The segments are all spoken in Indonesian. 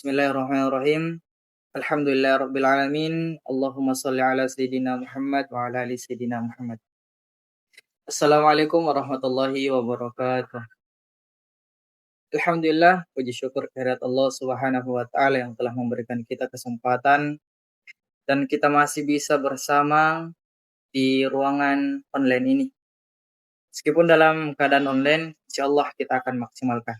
Bismillahirrahmanirrahim. Alhamdulillahirabbil alamin. Allahumma shalli ala sayidina Muhammad wa ala ali sayidina Muhammad. Assalamualaikum warahmatullahi wabarakatuh. Alhamdulillah, puji syukur kehadirat Allah Subhanahu wa taala yang telah memberikan kita kesempatan dan kita masih bisa bersama di ruangan online ini. Meskipun dalam keadaan online, insyaallah kita akan maksimalkan.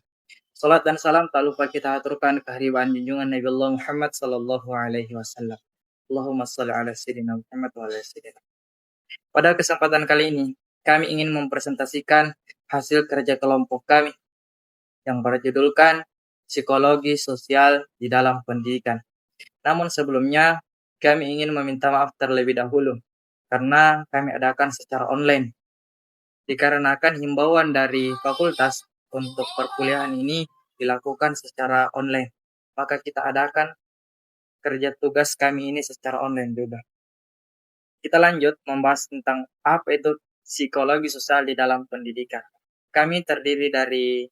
Salat dan salam tak lupa kita aturkan kehadiran junjungan Nabi Allah Muhammad sallallahu alaihi wasallam. Allahumma shalli ala sayyidina Muhammad wa ala sayyidina. Pada kesempatan kali ini, kami ingin mempresentasikan hasil kerja kelompok kami yang berjudulkan Psikologi Sosial di dalam Pendidikan. Namun sebelumnya, kami ingin meminta maaf terlebih dahulu karena kami adakan secara online. Dikarenakan himbauan dari fakultas untuk perkuliahan ini dilakukan secara online, maka kita adakan kerja tugas kami ini secara online juga. Kita lanjut membahas tentang apa itu psikologi sosial di dalam pendidikan. Kami terdiri dari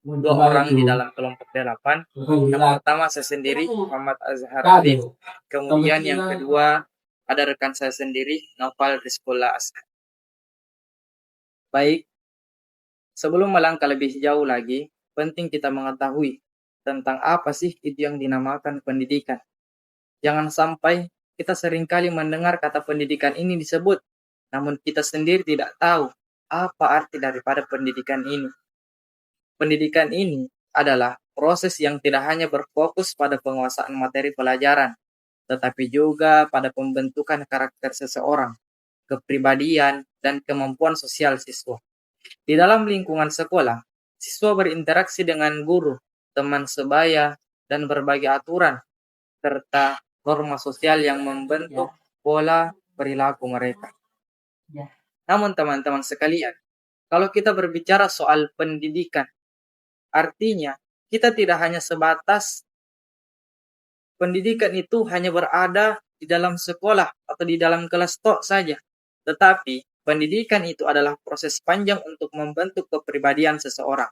2 orang di dalam kelompok 8. Yang pertama saya sendiri, Muhammad Azhar Arif. Kemudian yang kedua ada rekan saya sendiri, Naufal Rizqullah Asad. Baik, sebelum melangkah lebih jauh lagi, penting kita mengetahui tentang apa sih itu yang dinamakan pendidikan. Jangan sampai kita seringkali mendengar kata pendidikan ini disebut, namun kita sendiri tidak tahu apa arti daripada pendidikan ini. Pendidikan ini adalah proses yang tidak hanya berfokus pada penguasaan materi pelajaran, tetapi juga pada pembentukan karakter seseorang, kepribadian, dan kemampuan sosial siswa. Di dalam lingkungan sekolah, siswa berinteraksi dengan guru, teman sebaya, dan berbagai aturan, serta norma sosial yang membentuk pola perilaku mereka. Namun teman-teman sekalian, kalau kita berbicara soal pendidikan, artinya kita tidak hanya sebatas pendidikan itu hanya berada di dalam sekolah atau di dalam kelas tok saja, tetapi pendidikan itu adalah proses panjang untuk membentuk kepribadian seseorang,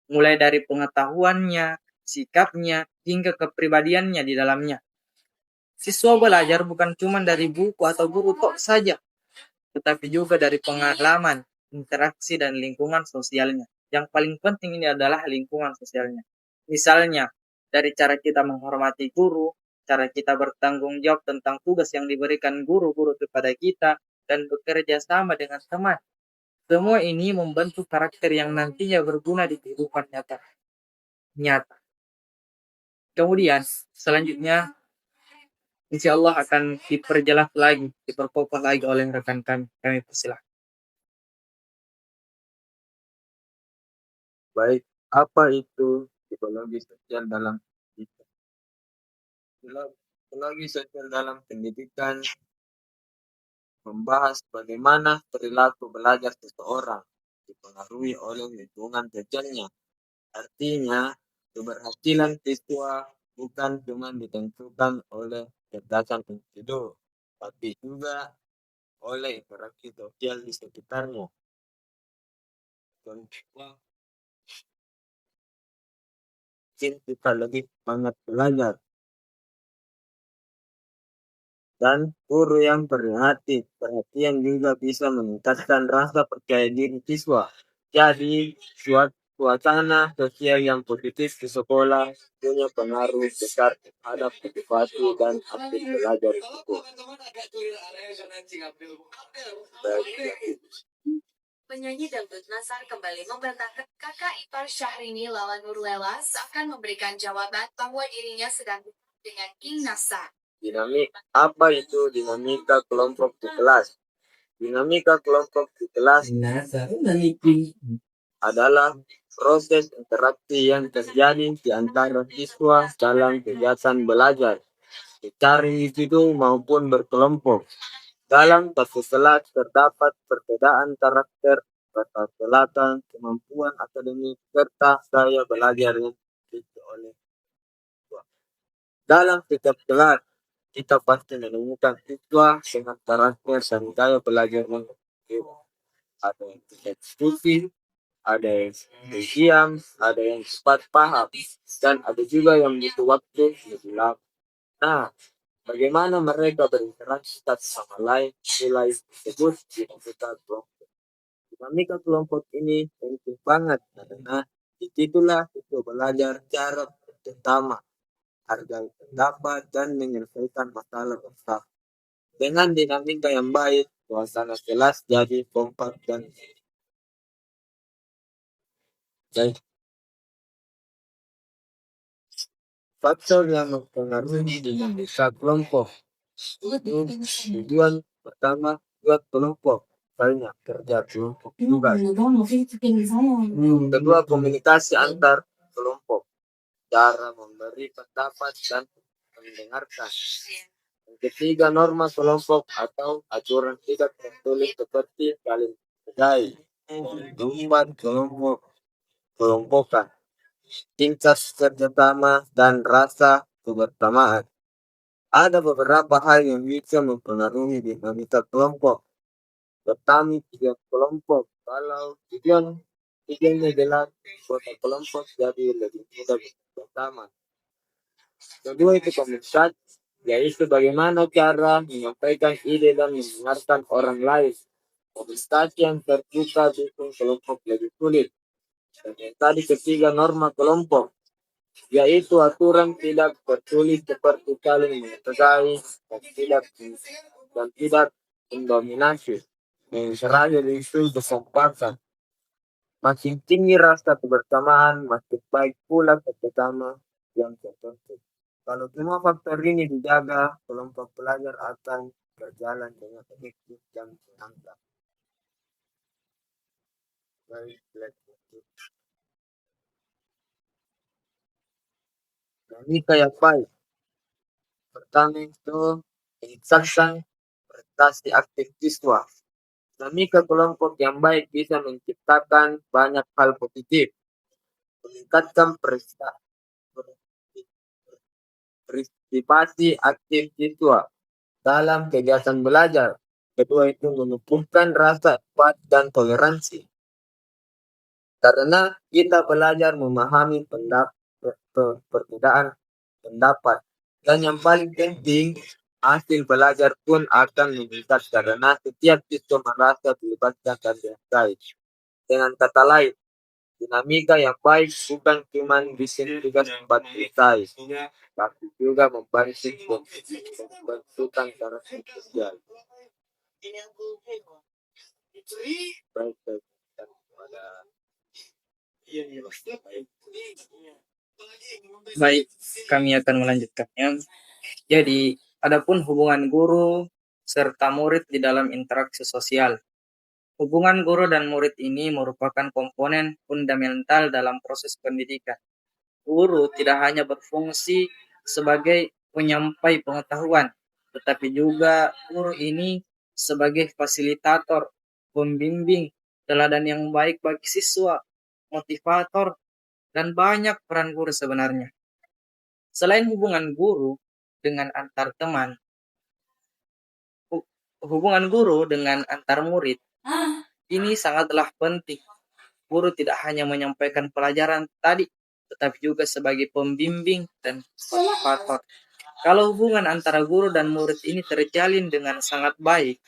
mulai dari pengetahuannya, sikapnya, hingga kepribadiannya di dalamnya. Siswa belajar bukan cuma dari buku atau guru tok saja, tetapi juga dari pengalaman, interaksi, dan lingkungan sosialnya. Yang paling penting ini adalah lingkungan sosialnya. Misalnya, dari cara kita menghormati guru, cara kita bertanggung jawab tentang tugas yang diberikan guru-guru kepada kita, dan bekerja sama dengan teman. Semua ini membentuk karakter yang nantinya berguna di kehidupan nyata. Kemudian, selanjutnya, insya Allah akan diperjelas lagi, diperkokoh lagi oleh rekan kami. Kami persilahkan. Baik, apa itu psikologi sosial dalam pendidikan? Psikologi sosial dalam pendidikan membahas bagaimana perilaku belajar seseorang dipengaruhi oleh lingkungan sosialnya. Artinya, keberhasilan siswa bukan cuma ditentukan oleh kecerdasan individu, tapi juga oleh interaksi sosial di sekitarnya. Contohnya, kita lebih semangat belajar, dan guru yang perhatian juga bisa meningkatkan rasa percaya diri siswa. Jadi, suasana sosial yang positif di sekolah punya pengaruh besar terhadap motivasi dan aktif belajar siswa. Penyanyi dangdut Nasar kembali membantahkan kakak ipar Syahrini Lala Nurlela seakan memberikan jawaban bahwa dirinya sedang dengan King Nasar. Apa itu dinamika kelompok di kelas? Dinamika kelompok di kelas adalah proses interaksi yang terjadi di antara siswa dalam kegiatan belajar, secara individu maupun berkelompok. Dalam satu kelas terdapat perbedaan karakter, latar belakang, kemampuan akademik, serta gaya belajar yang dimiliki oleh siswa. Dalam setiap kelas, kita pasti menemukan siswa dengan karakter dan gaya belajar yang berbeda. Ada yang tidak diskusi, ada yang diam, ada yang cepat paham, dan ada juga yang butuh waktu lebih lama. Nah, bagaimana mereka berinteraksi satu sama lain nilai tersebut dinamika kelompok. Dinamika kelompok ini penting banget karena disitulah itu belajar cara pertama, hargai pendapat dan menyelesaikan masalah bersama. Dengan dinamika yang baik, suasana kelas jadi kompak dan baik. Faktor yang mempengaruhi dinamika kelompok itu tujuan pertama buat kelompok, banyak kerja kelompok juga. Kedua, komunikasi antar kelompok, cara memberi pendapat dan mendengarkan. Yang ketiga, norma kelompok atau aturan tidak tertulis seperti saling menghargai. Keempat, kelompokan, tingkat kerjasama dan rasa kebersamaan. Ada beberapa hal yang bisa mempengaruhi dinamika kelompok. Pertama, tiga kelompok. Kalau tujuannya jelas, kota kelompok jadi lebih mudah bersama. Kedua, itu komunikasi, yaitu bagaimana cara menyampaikan ide dan mendengarkan orang lain. Komunikasi yang terbuka bikin kelompok lebih sulit. Dan yang tadi ketiga, norma kelompok, yaitu aturan tidak tertulis seperti saling menghargai dan tidak mendominasi. Yang terakhir itu kesempatan. Makin tinggi rasa kebersamaan, makin baik pula kerjasama yang tertentu. Kalau semua faktor ini dijaga, kelompok belajar akan berjalan dengan efektif dan menyenangkan. Baik, ini kayak baik. Pertama itu meningkatkan prestasi aktif siswa. Dinamika kelompok yang baik bisa menciptakan banyak hal positif, meningkatkan partisipasi aktif siswa dalam kegiatan belajar. Kedua itu menumbuhkan rasa empati dan toleransi. Karena kita belajar memahami perbedaan pendapat. Dan yang paling penting, hasil belajar pun akan meningkat karena setiap siswa merasa dilibatkan dan dihargai. Dengan kata lain, dinamika yang baik bukan cuma bikin tugas cepat selesai, tapi juga membantu pembentukan karakter sosial. Baik, dan pada Baik, kami akan melanjutkannya. Jadi, adapun hubungan guru serta murid di dalam interaksi sosial. Hubungan guru dan murid ini merupakan komponen fundamental dalam proses pendidikan. Guru tidak hanya berfungsi sebagai penyampai pengetahuan, tetapi juga guru ini sebagai fasilitator, pembimbing, teladan yang baik bagi siswa, motivator, dan banyak peran guru sebenarnya. Selain hubungan guru dengan antar teman, hubungan guru dengan antar murid ini sangatlah penting. Guru tidak hanya menyampaikan pelajaran tadi, tetapi juga sebagai pembimbing dan motivator. Kalau hubungan antara guru dan murid ini terjalin dengan sangat baik,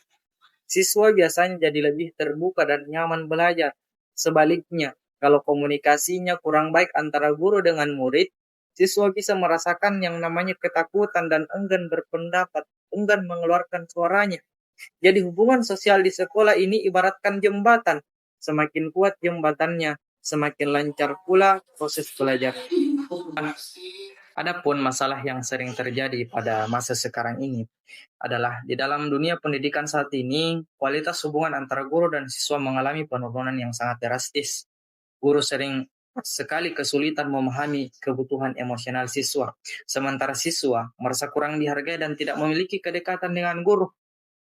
siswa biasanya jadi lebih terbuka dan nyaman belajar. Sebaliknya, kalau komunikasinya kurang baik antara guru dengan murid, siswa bisa merasakan yang namanya ketakutan dan enggan berpendapat, enggan mengeluarkan suaranya. Jadi hubungan sosial di sekolah ini ibaratkan jembatan. Semakin kuat jembatannya, semakin lancar pula proses belajar. Adapun masalah yang sering terjadi pada masa sekarang ini adalah di dalam dunia pendidikan saat ini, kualitas hubungan antara guru dan siswa mengalami penurunan yang sangat drastis. Guru sering sekali kesulitan memahami kebutuhan emosional siswa, sementara siswa merasa kurang dihargai dan tidak memiliki kedekatan dengan guru.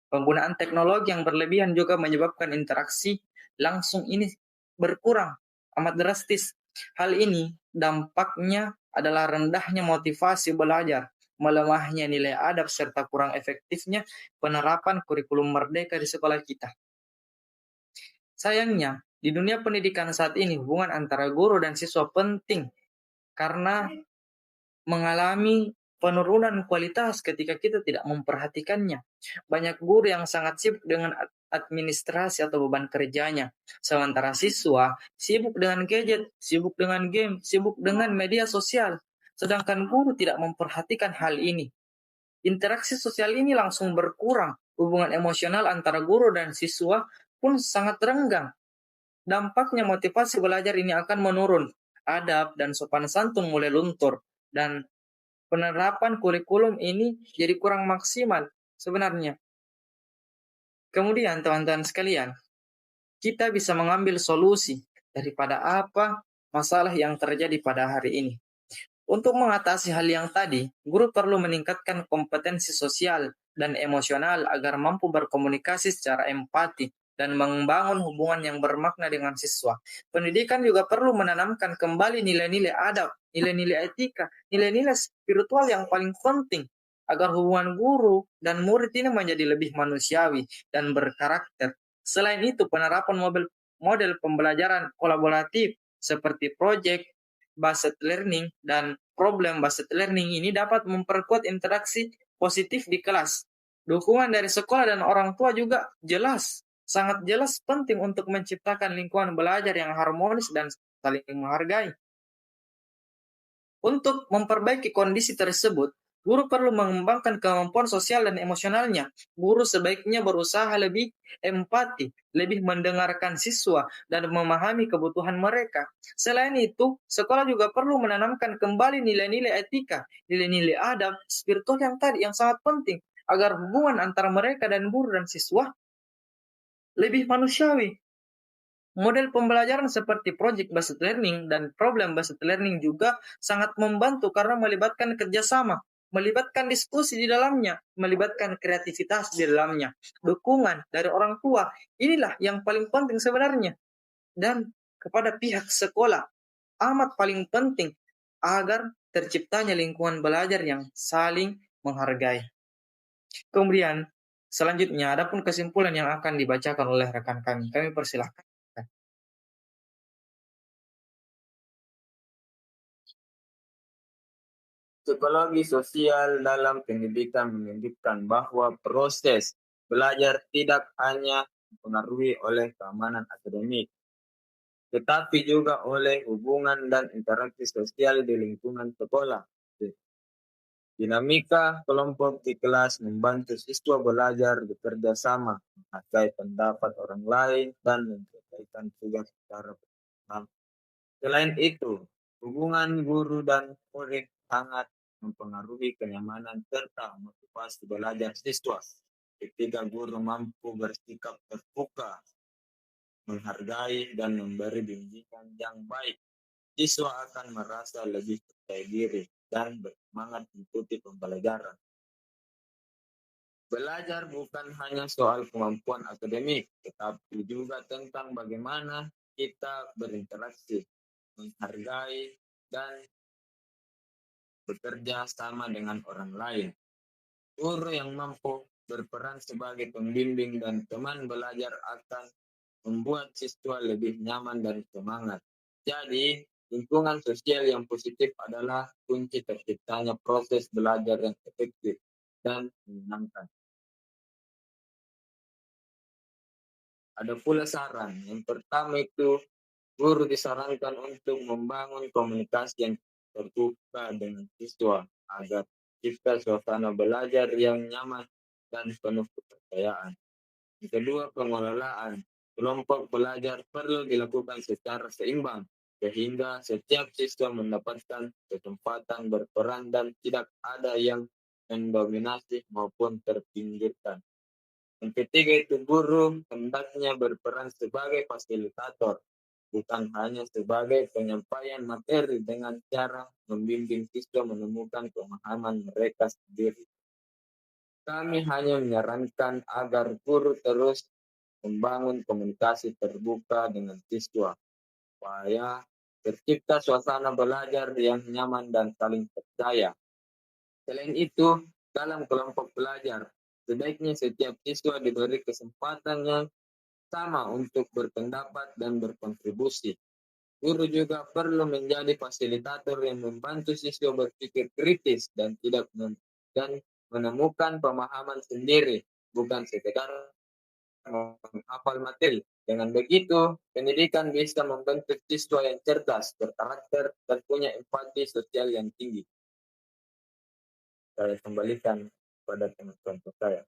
Penggunaan teknologi yang berlebihan juga menyebabkan interaksi langsung ini berkurang amat drastis. Hal ini dampaknya adalah rendahnya motivasi belajar, melemahnya nilai adab, serta kurang efektifnya penerapan kurikulum merdeka di sekolah kita. Sayangnya, Di dunia pendidikan saat ini, hubungan antara guru dan siswa penting karena mengalami penurunan kualitas ketika kita tidak memperhatikannya. Banyak guru yang sangat sibuk dengan administrasi atau beban kerjanya, sementara siswa sibuk dengan gadget, sibuk dengan game, sibuk dengan media sosial. Sedangkan guru tidak memperhatikan hal ini. Interaksi sosial ini langsung berkurang. Hubungan emosional antara guru dan siswa pun sangat renggang. Dampaknya motivasi belajar ini akan menurun. Adab dan sopan santun mulai luntur. Dan penerapan kurikulum ini jadi kurang maksimal sebenarnya. Kemudian teman-teman sekalian, kita bisa mengambil solusi daripada apa masalah yang terjadi pada hari ini. Untuk mengatasi hal yang tadi, guru perlu meningkatkan kompetensi sosial dan emosional agar mampu berkomunikasi secara empati dan membangun hubungan yang bermakna dengan siswa. Pendidikan juga perlu menanamkan kembali nilai-nilai adab, nilai-nilai etika, nilai-nilai spiritual yang paling penting agar hubungan guru dan murid ini menjadi lebih manusiawi dan berkarakter. Selain itu, penerapan model pembelajaran kolaboratif seperti project based learning dan problem based learning ini dapat memperkuat interaksi positif di kelas. Dukungan dari sekolah dan orang tua juga sangat jelas penting untuk menciptakan lingkungan belajar yang harmonis dan saling menghargai. Untuk memperbaiki kondisi tersebut, guru perlu mengembangkan kemampuan sosial dan emosionalnya. Guru sebaiknya berusaha lebih empati, lebih mendengarkan siswa, dan memahami kebutuhan mereka. Selain itu, sekolah juga perlu menanamkan kembali nilai-nilai etika, nilai-nilai adab, spiritual yang tadi yang sangat penting, agar hubungan antara mereka dan guru dan siswa lebih manusiawi. Model pembelajaran seperti project based learning dan problem based learning juga sangat membantu karena melibatkan kerjasama, melibatkan diskusi di dalamnya, melibatkan kreativitas di dalamnya, dukungan dari orang tua. Inilah yang paling penting sebenarnya. Dan kepada pihak sekolah, amat paling penting agar terciptanya lingkungan belajar yang saling menghargai. Kemudian, selanjutnya, adapun kesimpulan yang akan dibacakan oleh rekan kami persilahkan. Psikologi sosial dalam pendidikan menunjukkan bahwa proses belajar tidak hanya dipengaruhi oleh keamanan akademik, tetapi juga oleh hubungan dan interaksi sosial di lingkungan sekolah. Dinamika kelompok di kelas membantu siswa belajar bekerja sama, menghargai pendapat orang lain, dan menyelesaikan tugas secara bersama. Selain itu, hubungan guru dan murid sangat mempengaruhi kenyamanan serta motivasi belajar siswa. Ketika guru mampu bersikap terbuka, menghargai, dan memberi bimbingan yang baik, siswa akan merasa lebih percaya diri dan bersemangat mengikuti pembelajaran. Belajar bukan hanya soal kemampuan akademik, tetapi juga tentang bagaimana kita berinteraksi, menghargai, dan bekerja sama dengan orang lain. Guru yang mampu berperan sebagai pembimbing dan teman belajar akan membuat siswa lebih nyaman dan semangat. Jadi, lingkungan sosial yang positif adalah kunci terciptanya proses belajar yang efektif dan menyenangkan. Ada pula saran. Yang pertama itu, guru disarankan untuk membangun komunikasi yang terbuka dengan siswa agar cipta suasana belajar yang nyaman dan penuh kepercayaan. Yang kedua, pengelolaan. Kelompok belajar perlu dilakukan secara seimbang sehingga setiap siswa mendapatkan kesempatan berperan dan tidak ada yang mendominasi maupun terpinggirkan. Yang ketiga itu, guru hendaknya berperan sebagai fasilitator, bukan hanya sebagai penyampaian materi dengan cara membimbing siswa menemukan pemahaman mereka sendiri. Kami hanya menyarankan agar guru terus membangun komunikasi terbuka dengan siswa, supaya tercipta suasana belajar yang nyaman dan saling percaya. Selain itu, dalam kelompok belajar, sebaiknya setiap siswa diberi kesempatan yang sama untuk berpendapat dan berkontribusi. Guru juga perlu menjadi fasilitator yang membantu siswa berpikir kritis dan tidak dan menemukan pemahaman sendiri, bukan sekedar menghafal materi. Dengan begitu, pendidikan bisa membentuk siswa yang cerdas, berkarakter, dan punya empati sosial yang tinggi. Saya kembalikan pada contoh saya.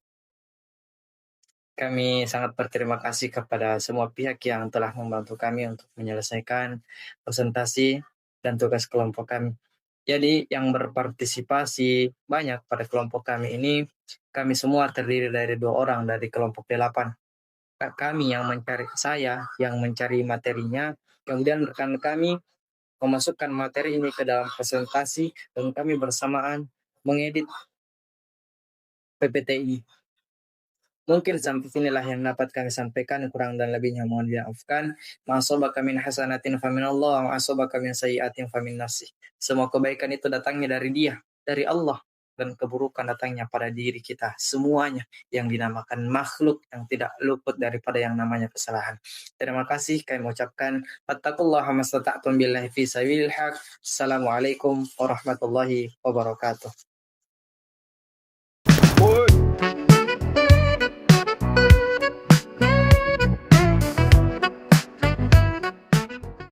Kami sangat berterima kasih kepada semua pihak yang telah membantu kami untuk menyelesaikan presentasi dan tugas kelompok kami. Jadi yang berpartisipasi banyak pada kelompok kami ini, kami semua terdiri dari 2 orang dari kelompok 8. Kami yang mencari, saya yang mencari materinya, kemudian rekan kami memasukkan materi ini ke dalam presentasi, dan kami bersamaan mengedit PPT ini. Mungkin sampai sinilah yang dapat kami sampaikan, kurang dan lebihnya mohon dimaafkan. Ma asabaka min hasanatin faminallah, wa asabaka min sayyi'atin famin nafsih. Semua kebaikan itu datangnya dari Dia, dari Allah, dan keburukan datangnya pada diri kita semuanya yang dinamakan makhluk yang tidak luput daripada yang namanya kesalahan. Terima kasih kami ucapkan fattaqullaha mastata'tum billahi fi sabilil haq. Assalamualaikum warahmatullahi wabarakatuh.